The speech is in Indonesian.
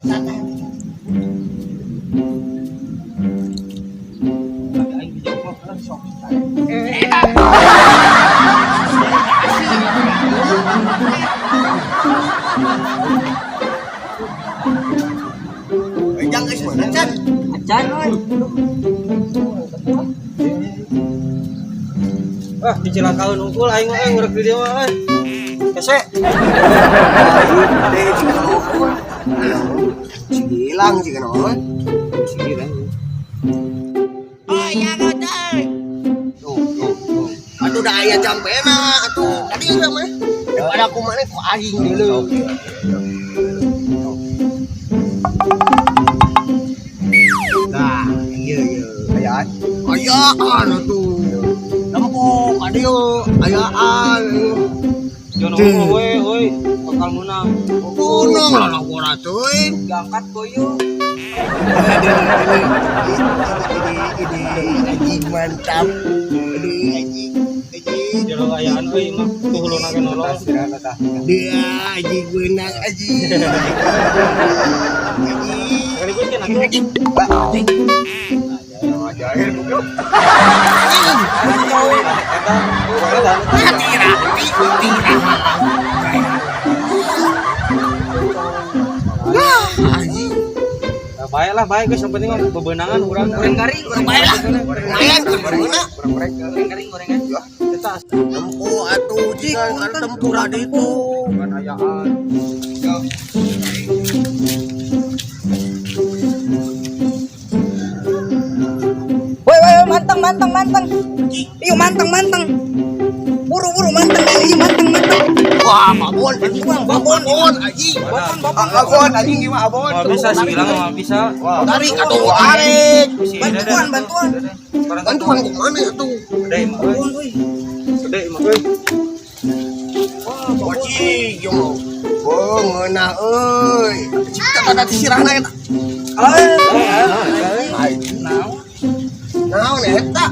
Jangan guys, mana Chan? Acan oi. Wah, dicilakaun unggul aing mah urek di dia mah euy. Kese. Deh, hilang sih kan orang. Sigiran. Oh iya kau tuh. Aduh dah ayah campena, atuh tadi udah mah. Daripada aku mana ku aing dulu. Nah, iya. Ayaan atuh. Nempuk adio ayaan. Jono we, bakal menang. Gunung lah lawan atuh. Diangkat koyo. Ini anjing mantap. Anjing. Jero ayaan euy mah tuh huluna ge nolong. Dia anjing benang anjing. Kali gue kan aku. Anjing. Ajaib goblok. Baiklah, baik guys, yang penting bebenangan urang Garing, Baiklah. Lumayan kemana? gorengan. kita Tempuh atuh jing kan tempur adi itu. bukan ayaan. Woi, mantang. Iyo mantang. Buru mantang. Iyo mantang. Wah, babon anjing bang, babon anjing. Babon anjing gimana babon? Oh, bisa sih bilang mah bisa. Tarik atuh tarik. Bantuan. Bantuan gimana atuh? Gede mah euy. Gede mah euy. Wajib yo. Ngeunah euy. Cipta tanda sirahna eta. Naon eta?